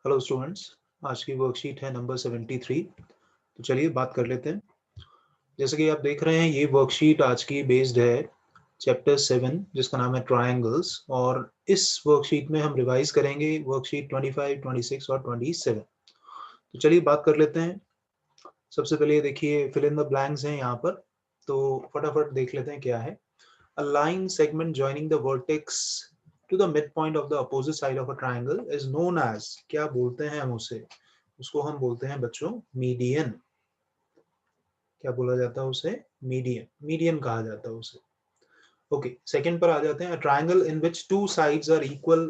Hello students, आज की worksheet है नंबर 73। तो चलिए बात कर लेते हैं। जैसे कि आप देख रहे हैं, ये वर्कशीट आज की बेस्ड है चैप्टर 7 जिसका नाम है ट्रायंगल्स, और इस वर्कशीट में हम रिवाइज करेंगे वर्कशीट 25, 26 और 27। तो चलिए बात कर लेते हैं। सबसे पहले ये देखिए, फिल इन द ब्लैंक्स हैं यहाँ पर, तो फटाफट देख लेते हैं क्या है। A line segment joining the vertex to the midpoint of the opposite side of a triangle is known as, क्या बोलते हैं हम उसे? उसको हम बोलते हैं बच्चों मीडियन। क्या बोला जाता है उसे? मीडियन। मीडियन कहा जाता है उसे। ओके, सेकंड पर आ जाते हैं। A triangle in which two sides are equal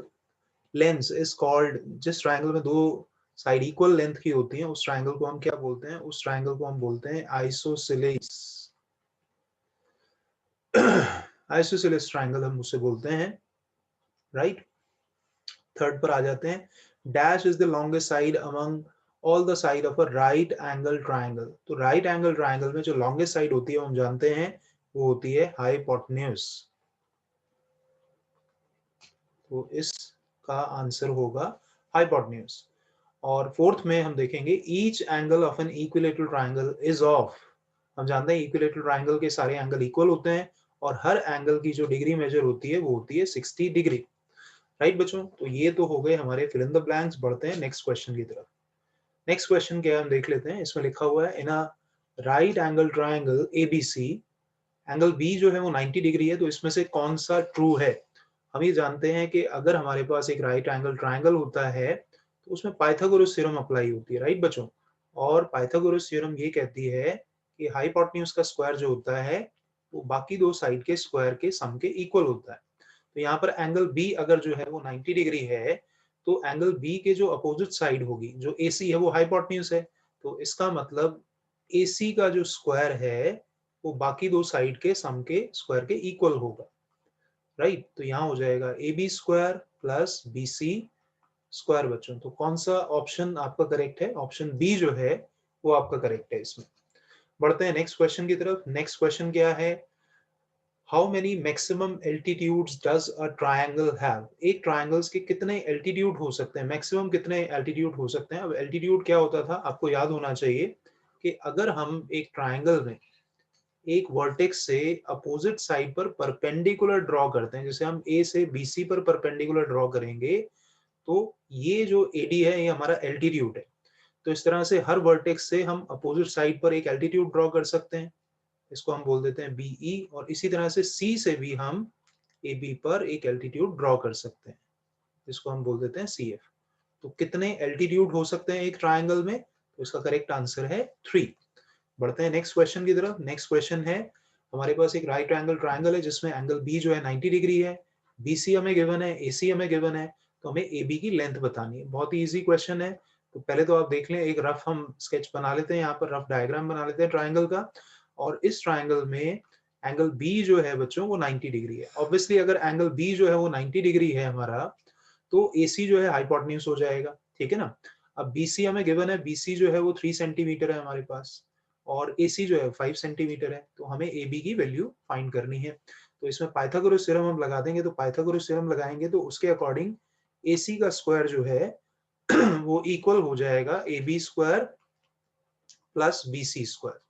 lengths is called, जिस ट्रायंगल में दो साइड इक्वल लेंथ की होती हैं उस ट्रायंगल को हम क्या बोलते हैं? उस ट्रायंगल को हम बोलते हैं आइसोसेलेस। आइसोसेलेस ट्रायंगल हम उसे बोलते हैं, राइट। थर्ड पर आ जाते हैं। Dash is the longest side among all the side of a right angle triangle. तो राइट एंगल ट्रायंगल में जो लॉन्गेस्ट साइड होती है हम जानते हैं वो होती है हाइपोटेन्यूज। तो इसका आंसर होगा हाइपोटेन्यूज। और फोर्थ में हम देखेंगे each angle of an equilateral triangle is of. हम जानते हैं इक्विलेटरल ट्रायंगल के सारे एंगल इक्वल होते हैं और हर एंगल की जो डिग्री मेजर होती है वो होती है 60 डिग्री। राइट बच्चों, तो ये तो हो गए हमारे फिल इन द ब्लैंक्स। बढ़ते हैं नेक्स्ट क्वेश्चन की तरफ। नेक्स्ट क्वेश्चन क्या है हम देख लेते हैं। इसमें लिखा हुआ है, in a right angle triangle ABC, angle B जो है वो 90 डिग्री है, तो इसमें से कौन सा ट्रू है? हम ये जानते हैं कि अगर हमारे पास एक राइट एंगल ट्रायंगल होता है तो उसमें पाइथागोरस थ्योरम अप्लाई होती है, राइट बच्चों। और पाइथागोरस थ्योरम ये कहती है कि हाइपोटेन्यूज का स्क्वायर जो होता है वो बाकी दो साइड के स्क्वायर के सम के इक्वल होता है। तो यहाँ पर एंगल बी अगर जो है वो 90 डिग्री है तो एंगल बी के जो अपोजिट साइड होगी, जो एसी है, वो हाइपोटेन्यूज है। तो इसका मतलब एसी का जो स्क्वायर है वो बाकी दो साइड के सम के स्क्वायर के इक्वल होगा, राइट। तो यहाँ हो जाएगा a b square plus b c square बच्चों। तो कौन सा ऑप्शन आपका करेक्ट है? ऑप्शन बी जो है वो आपका करेक्ट है इसमें। बढ़ते हैं नेक्स्ट क्वेश्चन की तरफ। नेक्स्ट क्वेश्चन क्या है? How many maximum altitudes does a triangle have? एक ट्रायंगल्स के कितने एल्टीट्यूड हो सकते हैं? मैक्सिमम कितने एल्टीट्यूड हो सकते हैं? अब एल्टीट्यूड क्या होता था आपको याद होना चाहिए कि अगर हम एक ट्रायंगल में एक वर्टेक्स से अपोजिट साइड पर परपेंडिकुलर ड्रॉ करते हैं, जैसे हम ए से बीसी पर परपेंडिकुलर ड्रॉ करेंगे, तो ये जो एडी है ये हमारा एल्टीट्यूड है। तो इस तरह से हर वर्टेक्स से हम अपोजिट साइड पर एक एल्टीट्यूड ड्रॉ कर सकते हैं, इसको हम बोल देते हैं बीई। और इसी तरह से सी से भी हम ए बी पर एक एल्टीट्यूड ड्रॉ कर सकते हैं, इसको हम बोल देते हैं सी एफ। तो कितने एल्टीट्यूड हो सकते हैं एक ट्रायंगल में? तो इसका करेक्ट आंसर है 3। बढ़ते हैं नेक्स्ट क्वेश्चन की तरफ। नेक्स्ट क्वेश्चन है, हमारे पास एक राइट एंगल ट्रायंगल है जिसमें एंगल बी जो है 90 डिग्री है, बीसी हमें गिवन है, एसी हमें गिवन है, तो हमें ए बी की लेंथ बतानी है। बहुत ही इजी क्वेश्चन है। तो पहले तो आप देख लें, एक रफ हम स्केच बना लेते हैं, यहाँ पर रफ डायग्राम बना लेते हैं ट्रायंगल का। और इस ट्रायंगल में एंगल बी जो है बच्चों वो 90 डिग्री है। ऑब्वियसली अगर एंगल बी जो है वो 90 डिग्री है हमारा, तो एसी जो है हाइपोटेन्यूज हो जाएगा, ठीक है ना। अब बीसी हमें गिवन है, बीसी जो है वो 3 सेंटीमीटर है हमारे पास, और एसी जो है 5 सेंटीमीटर है। तो हमें ए बी की वैल्यू फाइंड करनी है। तो इसमें पाइथागोरस थ्योरम हम लगा देंगे। तो पाइथागोरस थ्योरम लगाएंगे तो उसके अकॉर्डिंग एसी का स्क्वायर जो है वो इक्वल हो जाएगा a b square plus b c square.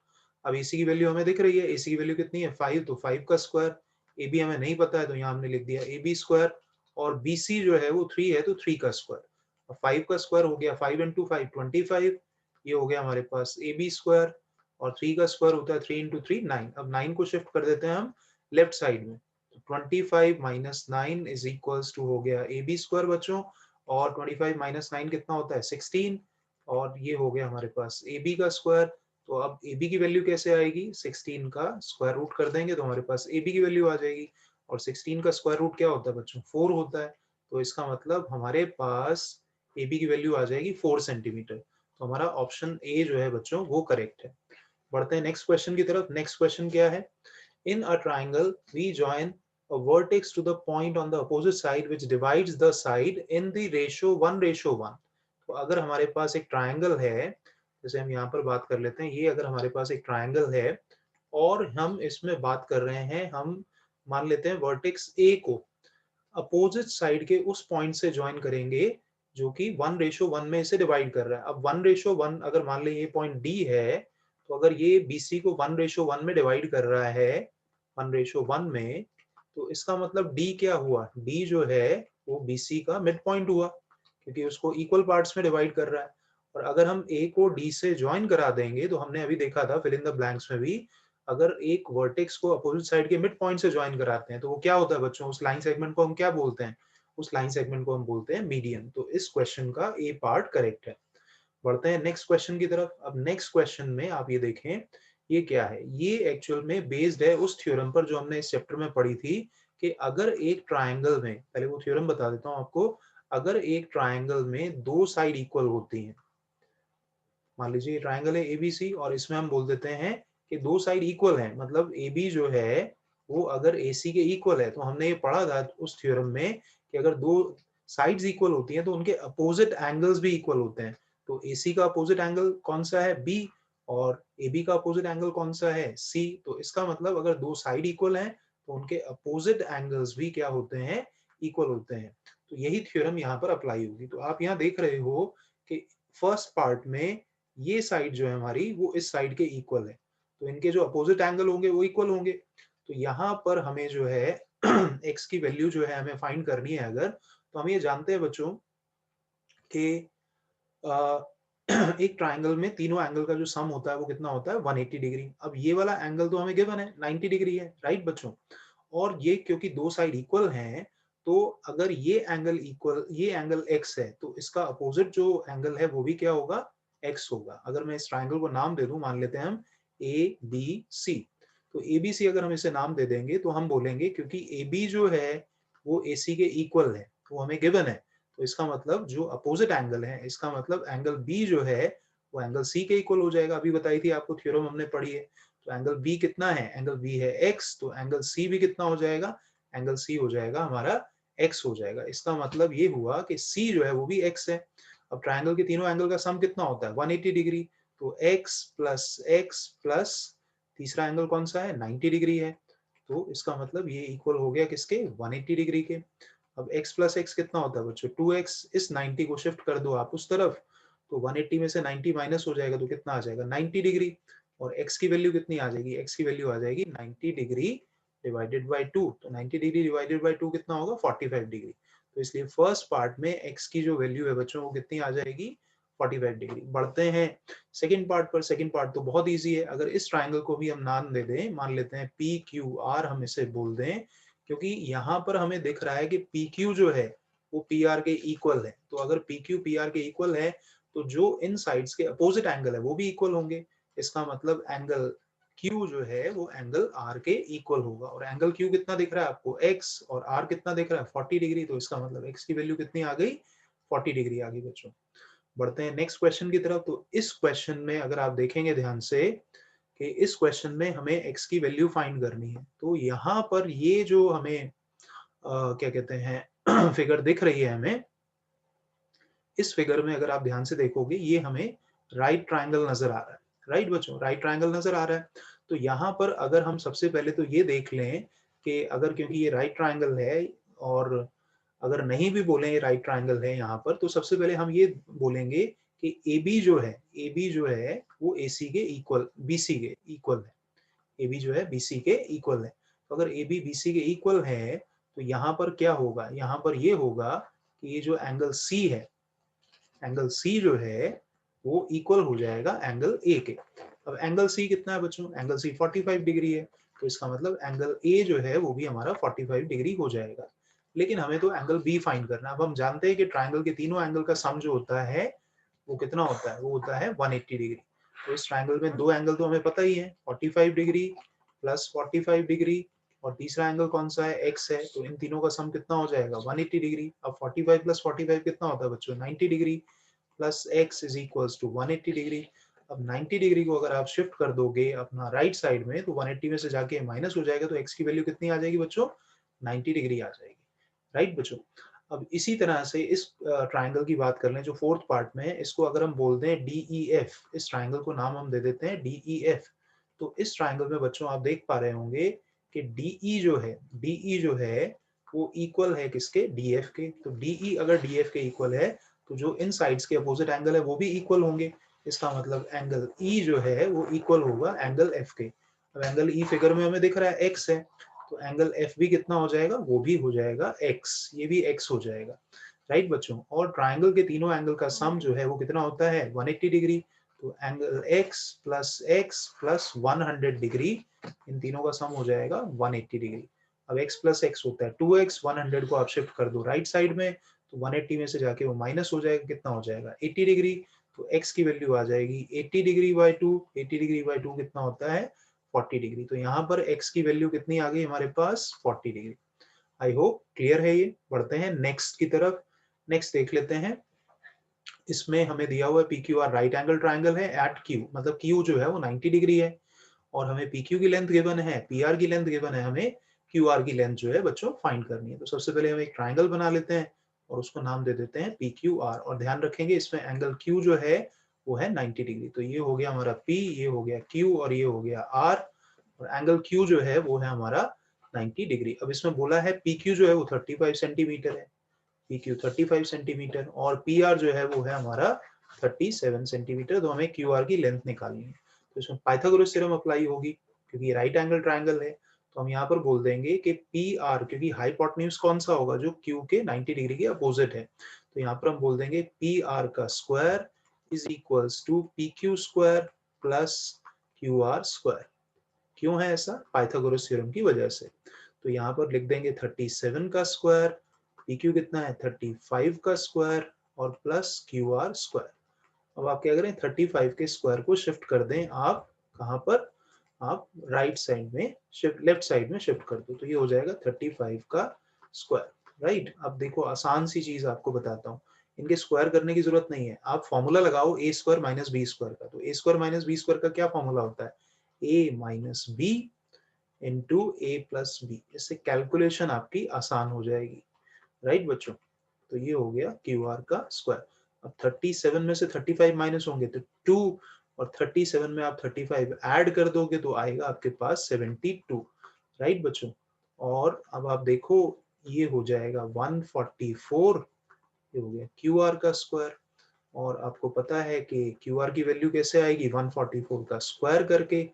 अब एसी की वैल्यू हमें दिख रही है, एसी की वैल्यू कितनी है 5, तो 5 का स्क्वायर। ए बी हमें नहीं पता है तो यहाँ हमने लिख दिया ए बी स्क्वायर, और बी सी जो है वो 3 है तो 3 का स्क्वायर। अब 5 का स्क्वायर हो गया 5 इंटू 5 25, ये हो गया हमारे पास ए बी स्क्वायर, और 3 का स्क्वायर होता है 3 इंटू 3 9। अब 9 को शिफ्ट कर देते हैं हम लेफ्ट साइड में, तो 25 माइनस 9 इज इक्वल्स टू हो गया ए बी स्क्वायर बच्चों। और 25 माइनस 9 कितना होता है 16, और ये हो गया हमारे पास ए बी का स्क्वायर। तो अब ए बी की वैल्यू कैसे आएगी? 16 का स्क्वायर रूट कर देंगे तो हमारे पास ए बी की वैल्यू आ जाएगी। और 16 का स्क्वायर रूट क्या होता है बच्चों? 4 होता है। तो इसका मतलब हमारे पास ए बी की वैल्यू आ जाएगी 4 सेंटीमीटर। तो हमारा ऑप्शन ए जो है बच्चों वो करेक्ट है। बढ़ते हैं नेक्स्ट क्वेश्चन की तरफ। नेक्स्ट क्वेश्चन क्या है? In a triangle we join a vertex to the point on the opposite side which divides the side in the ratio 1:1। तो अगर हमारे पास एक ट्राइंगल है, जैसे हम यहाँ पर बात कर लेते हैं, ये अगर हमारे पास एक ट्राइंगल है और हम इसमें बात कर रहे हैं, हम मान लेते हैं वर्टेक्स ए को अपोजिट साइड के उस पॉइंट से ज्वाइन करेंगे जो कि 1:1 में इसे डिवाइड कर रहा है। अब 1:1 अगर मान लें ये पॉइंट डी है, तो अगर ये बीसी को 1:1 में डिवाइड कर रहा है 1:1 में, तो इसका मतलब डी क्या हुआ? डी जो है वो बीसी का मिड पॉइंट हुआ, क्योंकि उसको इक्वल पार्ट्स में डिवाइड कर रहा है। और अगर हम ए को डी से ज्वाइन करा देंगे, तो हमने अभी देखा था फिल इन द ब्लैंक्स में भी, अगर एक वर्टेक्स को अपोजिट साइड के मिड पॉइंट से ज्वाइन कराते हैं तो वो क्या होता है बच्चों? उस लाइन सेगमेंट को हम क्या बोलते हैं? उस लाइन सेगमेंट को हम बोलते हैं मीडियन। तो इस क्वेश्चन का ए पार्ट करेक्ट है। बढ़ते हैं नेक्स्ट क्वेश्चन की तरफ। अब नेक्स्ट क्वेश्चन में आप ये देखें, ये क्या है? ये एक्चुअल में बेस्ड है उस थ्योरम पर जो हमने इस चैप्टर में पढ़ी थी, कि अगर एक ट्राइंगल में, पहले वो थ्योरम बता देता हूं आपको, अगर एक ट्राइंगल में दो साइड इक्वल होती हैं, मान लीजिए ट्राइंगल है एबीसी और इसमें हम बोल देते हैं कि दो साइड इक्वल हैं, मतलब AB जो है वो अगर AC के इक्वल है, तो हमने ये पढ़ा था उस थ्योरम में कि अगर दो साइड्स इक्वल होती हैं तो उनके अपोजिट एंगल्स भी इक्वल होते हैं। तो AC का अपोजिट एंगल कौन सा है? B, और AB का अपोजिट एंगल कौन सा है? C। तो इसका मतलब अगर दो साइड इक्वल हैं तो उनके अपोजिट एंगल्स भी क्या होते हैं? इक्वल होते हैं। तो यही थ्योरम यहाँ पर अप्लाई होगी। तो आप यहाँ देख रहे हो कि फर्स्ट पार्ट में ये साइड जो है हमारी वो इस साइड के इक्वल है, तो इनके जो अपोजिट एंगल होंगे वो इक्वल होंगे। तो यहाँ पर हमें जो है x की वैल्यू जो है हमें फाइंड करनी है अगर, तो हम ये जानते हैं बच्चों कि एक ट्राइंगल में तीनों एंगल का जो सम होता है वो कितना होता है? 180 डिग्री। अब ये वाला एंगल तो हमें गिवन है 90 डिग्री है, राइट बच्चों? और ये क्योंकि दो साइड इक्वल हैं, तो अगर ये एंगल इक्वल, ये एंगल x है, तो इसका अपोजिट जो एंगल है वो भी क्या होगा? x होगा। अगर मैं इस ट्राइंगल को नाम दे दूं, मान लेते हैं हम ABC, तो ABC अगर हम इसे नाम दे देंगे तो हम बोलेंगे क्योंकि AB जो है वो AC के इक्वल है, वो हमें गिवन है, तो इसका मतलब जो अपोजिट एंगल है, इसका मतलब एंगल B जो है वो एंगल C के इक्वल हो जाएगा। अभी बताई थी आपको, थ्योरम हमने पढ़ी है। तो एंगल B कितना है? एंगल B है x, तो एंगल C भी कितना हो जाएगा? एंगल C हो जाएगा हमारा x हो जाएगा। इसका मतलब ये हुआ कि C जो है वो भी x है। अब ट्राइंगल के तीनों एंगल का सम कितना होता है? 180 डिग्री। तो x प्लस तीसरा एंगल कौन सा है? 90 डिग्री है। तो इसका मतलब ये इक्वल हो गया किसके? 180 डिग्री के। अब x प्लस एक्स कितना होता है बच्चों? 2x। इस 90 को शिफ्ट कर दो आप उस तरफ, तो 180 में से 90 माइनस हो जाएगा, तो कितना आ जाएगा? 90 डिग्री। और x की वैल्यू कितनी आ जाएगी? x की वैल्यू आ जाएगी 90 डिग्री डिवाइडेड बाय 2। तो 90 डिग्री डिवाइडेड बाय 2 कितना होगा? 45 डिग्री। तो इसलिए फर्स्ट पार्ट में x की जो वैल्यू है बच्चों वो कितनी आ जाएगी? 45 डिग्री। बढ़ते हैं सेकंड पार्ट पर। सेकंड पार्ट तो बहुत इजी है। अगर इस ट्राइंगल को भी हम नाम दे दें, मान लेते हैं PQR, हम इसे बोल दें, क्योंकि यहाँ पर हमें दिख रहा है कि PQ जो है वो PR के इक्वल है। तो अगर PQ PR के इक्वल है, तो जो इन साइड्स के अपोजिट एंगल है वो भी इक्वल होंगे। इसका मतलब एंगल Q जो है वो एंगल R के इक्वल होगा। और एंगल Q कितना दिख रहा है आपको? X। और R कितना दिख रहा है? 40 डिग्री। तो इसका मतलब X की वैल्यू कितनी आ गई? 40 डिग्री आ गई बच्चों। बढ़ते हैं नेक्स्ट क्वेश्चन की तरफ। तो इस क्वेश्चन में अगर आप देखेंगे ध्यान से, कि इस क्वेश्चन में हमें x की वैल्यू फाइंड करनी है, तो यहाँ पर ये जो हमें क्या कहते हैं फिगर दिख रही है हमें, इस फिगर में अगर आप ध्यान से देखोगे ये हमें राइट ट्राइंगल नजर आ रहा है। राइट बच्चों, राइट ट्राइंगल नजर आ रहा है। तो यहाँ पर अगर हम सबसे पहले तो ये देख लें कि अगर, क्योंकि ये राइट ट्राइंगल है, और अगर नहीं भी बोले ये राइट ट्राइंगल है यहाँ पर, तो सबसे पहले हम ये बोलेंगे कि AB जो है वो AC के इक्वल, BC के इक्वल है। AB जो है BC के इक्वल है। तो अगर AB BC के इक्वल है, तो यहाँ पर क्या होगा? यहाँ पर ये होगा कि ये जो एंगल C है, एंगल C जो है वो इक्वल हो जाएगा एंगल A के। अब एंगल C कितना है बच्चों? एंगल C 45 डिग्री है। तो इसका मतलब एंगल A जो है वो भी हमारा 45 डिग्री हो जाएगा। लेकिन हमें तो एंगल B फाइंड करना है। अब हम जानते हैं कि ट्राइंगल के तीनों एंगल का सम जो होता है वो कितना होता है? वो होता है 180 डिग्री। तो इस ट्राइंगल में दो एंगल तो हमें पता ही है, 45 डिग्री प्लस 45 डिग्री, और तीसरा एंगल कौन सा है? x है। तो इन तीनों का सम कितना हो जाएगा? 180 डिग्री। अब 45 प्लस 45 कितना होता है बच्चों? 90 degree, plus x is equals to 180 degree. अब 90 डिग्री को अगर आप शिफ्ट कर दोगे अपना राइट साइड में, तो 180 में से जाके माइनस हो जाएगा, तो x की वैल्यू कितनी आ जाएगी बच्चों? 90 डिग्री आ जाएगी। राइट बच्चों। अब इसी तरह से इस ट्राइंगल की बात कर लें जो फोर्थ पार्ट में है, इसको अगर हम बोलते हैं DEF, इस ट्राइंगल को नाम हम दे देते हैं DEF। तो इस ट्राइंगल में बच्चों आप देख पा रहे होंगे कि DE जो है वो इक्वल है किसके? DF के। तो DE अगर DF के इक्वल है, तो जो इन साइड्स के अपोजिट एंगल है वो भी इक्वल होंगे। इसका मतलब एंगल ई जो है वो इक्वल होगा एंगल एफ के। अब एंगल ई फिगर में हमें दिख रहा है एक्स है, तो एंगल एफ भी कितना हो जाएगा, वो भी हो जाएगा एक्स, ये भी एक्स हो जाएगा, राइट बच्चों। और ट्राइंगल के तीनों एंगल का सम जो है वो कितना होता है 180 डिग्री। तो एंगल x प्लस 100 डिग्री, इन तीनों का सम हो जाएगा 180 डिग्री। अब x प्लस एक्स होता है 2x, 100 को आप शिफ्ट कर दो राइट साइड में, तो 180 में से जाके वो माइनस हो जाएगा, कितना हो जाएगा 80 डिग्री। तो x की वैल्यू आ जाएगी 80 डिग्री बाई 2, 80 डिग्री बाई 2 कितना होता है 40 डिग्री। तो यहाँ पर x की वैल्यू कितनी आ गई हमारे पास 40 डिग्री। आई होप क्लियर है ये। बढ़ते हैं नेक्स्ट की तरफ। नेक्स्ट देख लेते हैं। इसमें हमें दिया हुआ है PQR राइट एंगल ट्राइंगल है एट Q, मतलब Q जो है वो 90 डिग्री है और हमें PQ की लेंथ गिवन है, PR की लेंथ गिवन है, हमें QR की लेंथ जो है बच्चों फाइंड करनी है। तो सबसे पहले हम एक ट्राइंगल बना लेते हैं और उसको नाम दे देते हैं PQR, और ध्यान रखेंगे इसमें एंगल Q जो है वो है 90 डिग्री। तो ये हो गया हमारा P, ये हो गया Q और ये हो गया R, और एंगल Q जो है वो है हमारा 90 डिग्री। अब इसमें बोला है PQ जो है वो 35 सेंटीमीटर है, PQ 35 सेंटीमीटर, और PR जो है वो है हमारा 37 सेंटीमीटर। तो हमें QR की लेंथ निकालनी है। तो इसमें पाइथागोरस थ्योरम अप्लाई होगी क्योंकि राइट एंगल ट्राइंगल है। तो हम यहाँ पर बोल देंगे कि PR, क्योंकि हाइपोटेन्यूज कौन सा होगा जो Q के 90 डिग्री के अपोजिट है, तो यहाँ पर हम बोल देंगे PR का square is equals to PQ square plus QR square. क्यों है ऐसा, पाइथागोरस थ्योरम की वजह से। तो यहाँ पर लिख देंगे 37 का स्क्वायर, PQ कितना है 35 का स्क्वायर और प्लस QR स्क्वायर। अब आप क्या करें 35 के स्क्वायर को शिफ्ट कर दें आप कहाँ पर, आप राइट साइड में शिफ्ट, लेफ्ट साइड में शिफ्ट कर दो, तो ये हो जाएगा 35 का स्क्वायर, राइट। अब देखो आसान सी चीज आपको बताता हूँ, इनके स्क्वायर करने की जरूरत नहीं है, आप फॉर्मूला लगाओ a square minus b square का। तो a square minus b square का क्या फॉर्मूला होता है, a minus b into a plus b. इससे कैलकुलेशन आपकी आसान हो जाएगी, राइट बच्चों। तो ये हो गया QR का स्क्वायर। अब 37 में से 35 माइनस होंगे तो 2, और 37 में आप 35 ऐड कर दोगे तो आएगा आपके पास 72, राइट बच्चों। और अब आप देखो ये हो जाएगा 144, ये हो गया QR का स्क्वायर। और आपको पता है कि QR की वैल्यू कैसे आएगी 144 का स्क्वायर करके,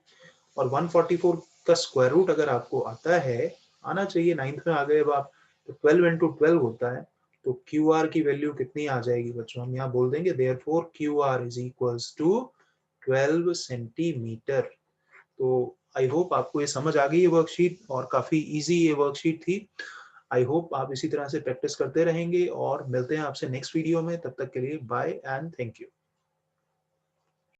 और 144 का स्क्वायर रूट अगर आपको आता है, आना चाहिए, 9th में आ गए अब आप, तो 12 इंटू 12 होता है। तो QR की वैल्यू कितनी आ जाएगी बच्चों, हम यहाँ बोल देंगे therefore QR is equals to 12 centimetre. तो आई होप आपको ये समझ आ गई ये वर्कशीट, और काफी इजी ये वर्कशीट थी। आई होप आप इसी तरह से प्रैक्टिस करते रहेंगे, और मिलते हैं आपसे नेक्स्ट वीडियो में। तब तक के लिए बाय एंड थैंक यू।